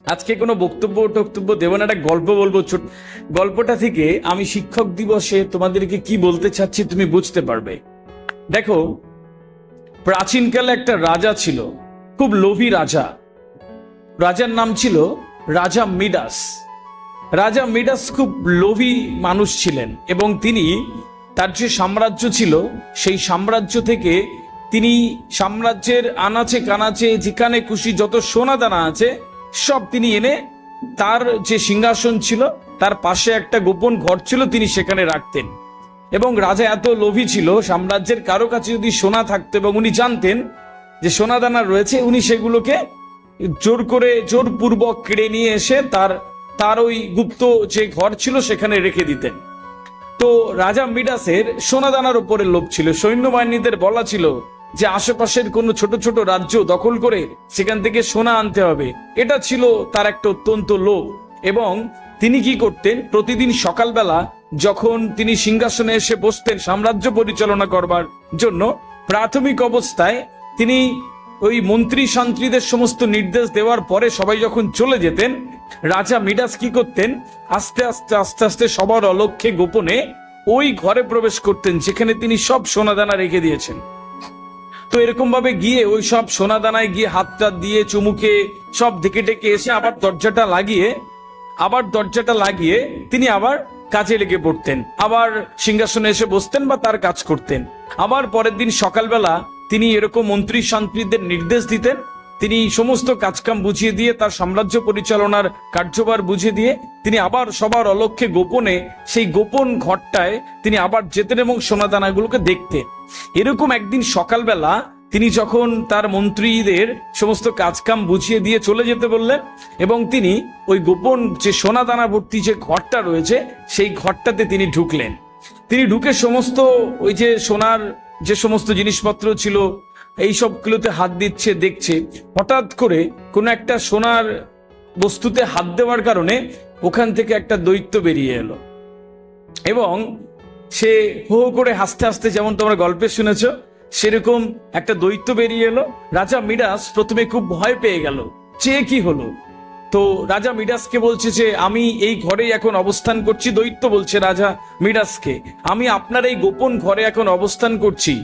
আজকে কোনো বক্তব্য টক্তব্য দেব না, একটা গল্প বলবো। ছোট গল্পটা থেকে আমি শিক্ষক দিবসে তোমাদেরকে কি বলতে চাচ্ছি তুমি বুঝতে পারবে। দেখো, প্রাচীনকালে একটা রাজা ছিল, খুব লোভী রাজা। রাজার নাম ছিল রাজা মিডাস। রাজা মিডাস খুব লোভী মানুষ ছিলেন এবং তিনি তার যে সাম্রাজ্য ছিল সেই সাম্রাজ্য থেকে তিনি সাম্রাজ্যের আনাচে কানাচে যেখানে খুশি যত সোনা দানা আছে সব তিনি এনে তার যে সিংহাসন ছিল তার পাশে একটা গোপন ঘর ছিল, তিনি সেখানে রাখতেন। এবং রাজা এত লোভী ছিল, সাম্রাজ্যের কারো কাছে যদি সোনা থাকতো এবং উনি জানতেন যে সোনা দানা রয়েছে, উনি সেগুলোকে জোরপূর্বক কেড়ে নিয়ে এসে তার তার ওই গুপ্ত যে ঘর ছিল সেখানে রেখে দিতেন। তো রাজা মিডাসের সোনা দানার উপরে লোভ ছিল। সৈন্যবাহিনীদের বলা ছিল যে আশেপাশের কোনো ছোট ছোট রাজ্য দখল করে সেখান থেকে সোনা আনতে হবে। এটা ছিল তার একটা অত্যন্ত লোভ। এবং তিনি কি করতেন, প্রতিদিন সকালবেলা যখন তিনি সিংহাসনে এসে বসতেন সাম্রাজ্য পরিচালনা করবার জন্য, প্রাথমিক অবস্থায় তিনি ওই মন্ত্রী শান্ত্রীদের সমস্ত নির্দেশ দেওয়ার পরে সবাই যখন চলে যেতেন, রাজা মিডাস কি করতেন, আস্তে আস্তে আস্তে আস্তে সবার অলক্ষ্যে গোপনে ওই ঘরে প্রবেশ করতেন যেখানে তিনি সব সোনাদানা রেখে দিয়েছেন। তো এরকম ভাবে গিয়ে ওই সব সোনাদানায় গিয়ে হাতটা দিয়ে চুমুকে সব ঢেকে ঢেকে এসে আবার দরজাটা লাগিয়ে তিনি আবার কাজে লেগে পড়তেন, আবার সিংহাসনে এসে বসতেন বা তার কাজ করতেন। আবার পরের দিন সকালবেলা তিনি এরকম মন্ত্রী শান্ত্রীদের নির্দেশ দিতেন, তিনি সমস্ত কাজকাম বুঝিয়ে দিয়ে তার সাম্রাজ্য পরিচালনার কার্যভার বুঝিয়ে দিয়ে তিনি আবার সবার অলক্ষ্যে গোপনে সেই গোপন ঘরটায় তিনি আবার যেতেন এবং সোনাদানাগুলোকে দেখতেন। এরকম একদিন সকালবেলা তিনি যখন তার মন্ত্রীদের সমস্ত কাজকাম বুঝিয়ে দিয়ে চলে যেতে বললেন এবং তিনি ওই গোপন যে সোনাদানা ভর্তি যে ঘরটা রয়েছে সেই ঘরটাতে তিনি ঢুকলেন। তিনি ঢুকে সমস্ত ওই যে সোনার যে সমস্ত জিনিসপত্র ছিল এই সবগুলোতে হাত দিচ্ছে, দেখছে। হঠাৎ করে কোনো একটা সোনার বস্তুতে হাত দেওয়ার কারণে ওখান থেকে একটা দৈত্য বেরিয়ে এলো এবং সে হো হো করে হাসতে হাসতে, যেমন তোমরা গল্পে শুনেছো, সেরকম একটা দৈত্য বেরিয়ে এলো। রাজা মিডাস প্রথমে খুব ভয় পেয়ে গেল, যে কি হলো। তো রাজা মিডাসকে বলছে যে আমি এই ঘরেই এখন অবস্থান করছি। দৈত্য বলছে রাজা মিডাসকে, আমি আপনার এই গোপন ঘরে এখন অবস্থান করছি,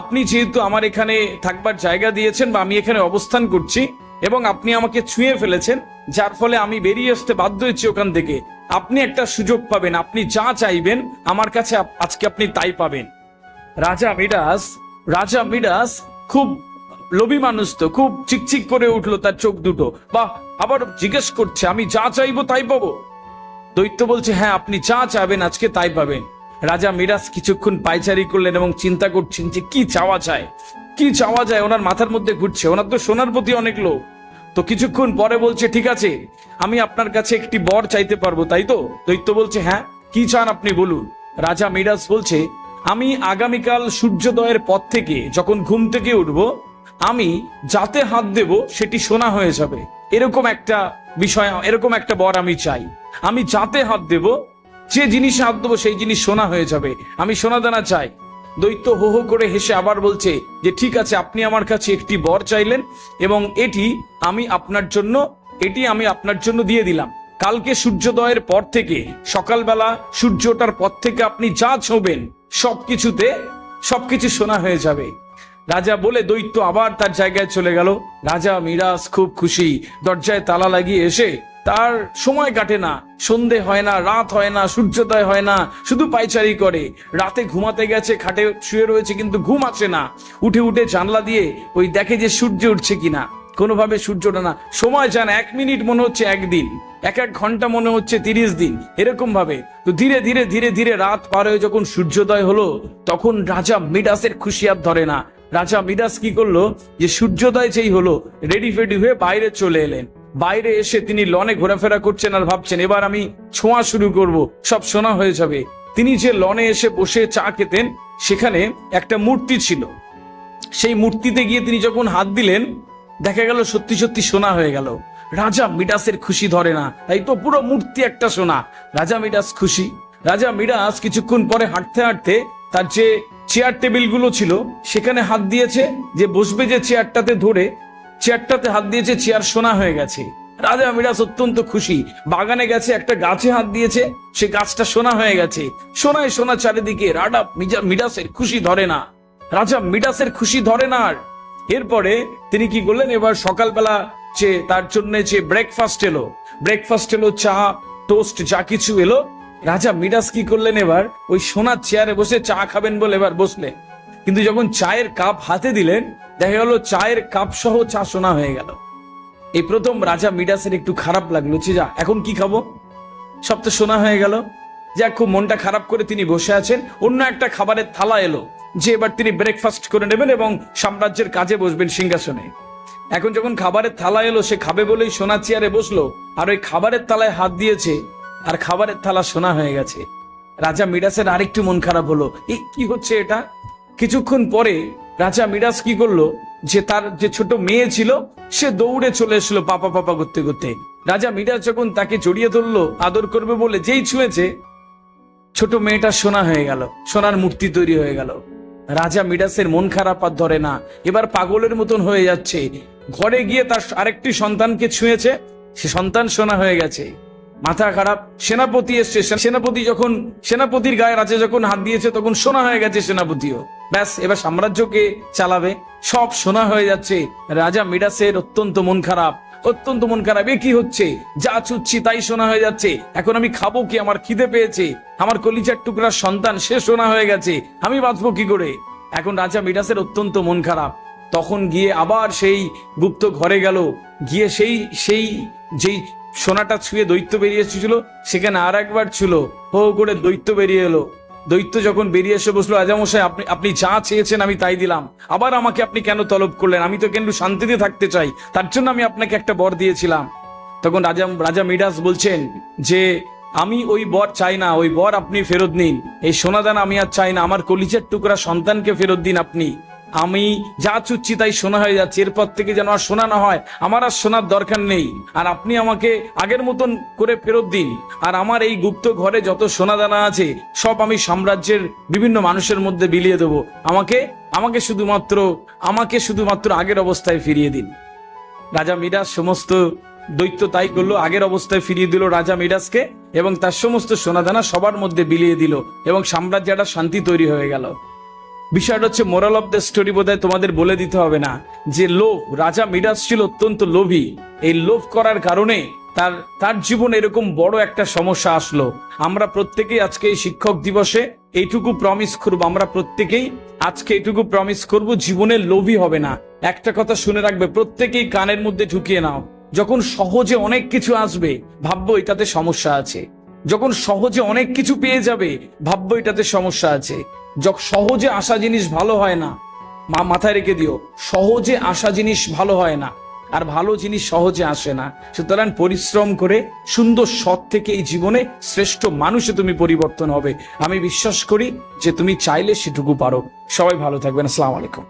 আপনি যেহেতু আমার এখানে থাকবার জায়গা দিয়েছেন বা আমি এখানে অবস্থান করছি এবং আপনি আমাকে ছুঁয়ে ফেলেছেন, যার ফলে আমি বেরিয়ে আসতে বাধ্য হয়েছি ওখান থেকে। আপনি একটা সুযোগ পাবেন, আপনি যা চাইবেন আমার কাছে আজকে আপনি তাই পাবেন। রাজা মিডাস খুব লোভী মানুষ, তো খুব চিকচিক করে উঠলো তার চোখ দুটো, বা আবার জিজ্ঞেস করছে আমি যা চাইবো তাই পাবো। দৈত্য বলছে হ্যাঁ, আপনি যা চাইবেন আজকে তাই পাবেন। রাজা মিডাস কিছুক্ষণ পায়চারি করলেন এবং চিন্তা করছেন যে কি চাওয়া যায়, ওনার মাথার মধ্যে ঘুরছে। ওনার তো সোনার প্রতি অনেক লোভ। তো কিছুক্ষণ পরে বলছে ঠিক আছে, আমি আপনার কাছে একটি বর চাইতে পারবো, তাই তো? দৈত্য বলছে হ্যাঁ, কি চান আপনি বলুন। রাজা মিডাস বলছে আমি আগামীকাল সূর্যোদয়ের পর থেকে যখন ঘুম থেকে উঠবো, আমি যাতে হাত দেব সেটি সোনা হয়ে যাবে, এরকম একটা বিষয়, এরকম একটা বর আমি চাই। আমি যাতে হাত দেব, যে জিনিসে হাত দেবো সেই জিনিস সোনা হয়ে যাবে, আমি সোনাদানা চাই। দৈত্য হো হো করে হেসে আবার বলছে যে ঠিক আছে, আপনি আমার কাছে একটি বর চাইলেন এবং এটি আমি আপনার জন্য দিয়ে দিলাম। কালকে সূর্যোদয়ের পর থেকে সকালবেলা সূর্য ওঠার পর থেকে আপনি যা ছোঁবেন সবকিছু সোনা হয়ে যাবে। রাজা বলে দৈত্য আবার তার জায়গায় চলে গেল। রাজা মিডাস খুব খুশি, দরজায় তালা লাগিয়ে এসে তার সময় কাটে না, সন্ধে হয় না, রাত হয় না, সূর্যোদয় হয় না, শুধু পায়চারি করে। রাতে ঘুমাতে গেছে, খাটে শুয়ে রয়েছে, কিন্তু ঘুম আসে না। উঠে উঠে জানলা দিয়ে ওই দেখে যে সূর্য উঠছে কিনা, কোনোভাবে সূর্য ওঠে না। সময় যান, 1 মিনিট মনে হচ্ছে 1 দিন, 1 ঘন্টা মনে হচ্ছে 30 দিন, এরকম ভাবে। তো ধীরে ধীরে ধীরে ধীরে রাত পার হয়ে যখন সূর্যোদয় হলো, তখন রাজা মিডাসের খুশি আর ধরে না। রাজা মিডাস কি করলো, যে সূর্যোদয় যেই হলো রেডি ফেডি হয়ে বাইরে চলে এলেন। বাইরে এসে তিনি লনে ঘোরাফেরা করছেন আর ভাবছেন এবার আমি ছোঁয়া শুরু করব, সব সোনা হয়ে যাবে। তিনি যে লনে এসে বসে চা খেতেন, সেখানে একটা মূর্তি ছিল। সেই মূর্তিতে গিয়ে তিনি যখন হাত দিলেন, দেখা গেল সত্যি সত্যি সোনা হয়ে গেল। রাজা মিডাসের খুশি ধরে না, তাই তো পুরো মূর্তি একটা সোনা। রাজা মিডাস খুশি। রাজা মিডাস কিছুক্ষণ পরে হাঁটতে হাঁটতে তার যে চেয়ার টেবিল গুলো ছিল সেখানে হাত দিয়েছে, যে বসবে যে চেয়ারটাতে ধরে চেয়ারটাতে হাত দিয়েছে, চেয়ার সোনা হয়ে গেছে। রাজা মিরাজ অত্যন্ত খুশি, বাগানে গেছে, একটা গাছে হাত দিয়েছে, সে গাছটা সোনা হয়ে গেছে, সোনায় সোনা চারিদিকে। মিডাসের খুশি ধরে না, রাজা মিডাসের খুশি ধরে না। আর এরপরে তিনি কি করলেন, এবার সকালবেলা তার জন্য ব্রেকফাস্ট এলো, চা টোস্ট যা কিছু এলো। রাজা মিডাস কি করলেন, এবার ওই সোনার চেয়ারে বসে চা খাবেন বলে এবার বসলেন। কিন্তু যখন চায়ের কাপ হাতে দিলেন, দেখা গেল চায়ের কাপ সহ চা সোনা হয়ে গেল। এই প্রথম রাজা মিডাসের একটু খারাপ লাগলো, যা এখন কি খাবো, সব তো সোনা হয়ে গেল। যা খুব মনটা খারাপ করে তিনি বসে আছেন। অন্য একটা খাবারের থালা এলো, যে এবার তিনি ব্রেকফাস্ট করে নেবেন এবং সাম্রাজ্যের কাজে বসবেন সিংহাসনে। এখন যখন খাবারের থালা এলো, সে খাবে বলেই সোনার চেয়ারে বসলো, আর ওই খাবারের থালায় হাত দিয়েছে, আর খাবারের থালা সোনা হয়ে গেছে। রাজা মিডাসের আরেকটু মন খারাপ হলো, এই কি হচ্ছে এটা। কিছুক্ষণ পরে রাজা মিডাস কি করলো, যে তার যে ছোট মেয়ে ছিল, সে দৌড়ে চলে এসলো পাপা পাপা করতে করতে। রাজা মিডাস যখন তাকে জড়িয়ে ধরলো আদর করবে বলে, যেই ছুঁয়েছে, ছোট মেয়েটা সোনা হয়ে গেল, সোনার মূর্তি তৈরি হয়ে গেল। রাজা মিডাসের মন খারাপ আর ধরে না, এবার পাগলের মতন হয়ে যাচ্ছে। ঘরে গিয়ে তার আরেকটি সন্তানকে ছুঁয়েছে, সে সন্তান সোনা হয়ে গেছে। মাথা খারাপ। সেনাপতি এসছে, সেনাপতির গায়ে রাজা যখন হাত দিয়েছে, তখন সোনা হয়ে গেছে সেনাপতিও। ব্যাস, এবার সাম্রাজ্যকে চালাবে, সব সোনা হয়ে যাচ্ছে। রাজা মিডাসের অত্যন্ত মন খারাপ। এ কি হচ্ছে, যা ছুচ্ছি তাই সোনা হয়ে যাচ্ছে, এখন আমি খাবো কি, আমার খিদে পেয়েছে, আমার কলিজার টুকরার সন্তান সে সোনা হয়ে গেছে, আমি বাঁচবো কি করে। এখন রাজা মিডাসের অত্যন্ত মন খারাপ। তখন গিয়ে আবার সেই গুপ্ত ঘরে গেল, গিয়ে সেই যেই সোনাটা ছুঁয়ে দৈত্য বেরিয়ে এসেছিল, সেখানে আর একবার ছিল, হো করে দৈত্য বেরিয়ে এলো। দৈত্য যখন বেরিয়ে এসে বসলো, রাজামশাই আপনি যা চেয়েছেন আমি তাই দিলাম, আবার আমাকে আপনি কেন তলব করলেন, আমি তো কিন্তু শান্তিতে থাকতে চাই, তার জন্য আমি আপনাকে একটা বর দিয়েছিলাম। তখন রাজা মিডাস বলছেন যে আমি ওই বর চাই না, ওই বর আপনি ফেরত নিন, এই সোনাদানা আমি আর চাই না, আমার কলিজার টুকরা সন্তানকে ফেরত দিন আপনি। আমি যা চুচ্ছি তাই সোনা হয়ে যাচ্ছে, এরপর থেকে যেন আর সোনা না হয়, আমার আর সোনার দরকার নেই, আর আপনি আমাকে আগের মতন করে ফেরত দিন। আর আমার এই গুপ্ত ঘরে যত সোনা দানা আছে সব আমি সাম্রাজ্যের বিভিন্ন মানুষের মধ্যে বিলিয়ে দেবো, আমাকে শুধুমাত্র আগের অবস্থায় ফিরিয়ে দিন। রাজা মিডাস সমস্ত দৈত্য তাই করলো, আগের অবস্থায় ফিরিয়ে দিল রাজা মিডাসকে, এবং তার সমস্ত সোনাদানা সবার মধ্যে বিলিয়ে দিল, এবং সাম্রাজ্যে একটা শান্তি তৈরি হয়ে গেল। বিষয়টা হচ্ছে, মোরাল অফ দ্য স্টোরি বোধহয় তোমাদের বলে দিতে হবে না, যে লোভ, রাজা মিডাস ছিল অত্যন্ত লোভী। এই লোভ করার কারণে তার জীবনে এরকম বড় একটা সমস্যা আসলো। আমরা প্রত্যেকেই আজকে এই শিক্ষক দিবসে এইটুকু প্রমিস করবো, আমরা প্রত্যেকেই আজকে এইটুকু প্রমিস করব, জীবনে লোভী হবে না। একটা কথা শুনে রাখবে, প্রত্যেকেই কানের মধ্যে ঢুকিয়ে নাও, যখন সহজে অনেক কিছু আসবে ভাববো এটাতে সমস্যা আছে, যখন সহজে অনেক কিছু পেয়ে যাবে ভাববো এটাতে সমস্যা আছে। সহজে আসা জিনিস ভালো হয় না, মাথায় রেখে দিও, সহজে আসা জিনিস ভালো হয় না, আর ভালো জিনিস সহজে আসে না। সুতরাং পরিশ্রম করে সুন্দর সৎ থেকে এই জীবনে শ্রেষ্ঠ মানুষে তুমি পরিবর্তন হবে। আমি বিশ্বাস করি যে তুমি চাইলে সেটুকু পারো। সবাই ভালো থাকবেন। আসসালামু আলাইকুম।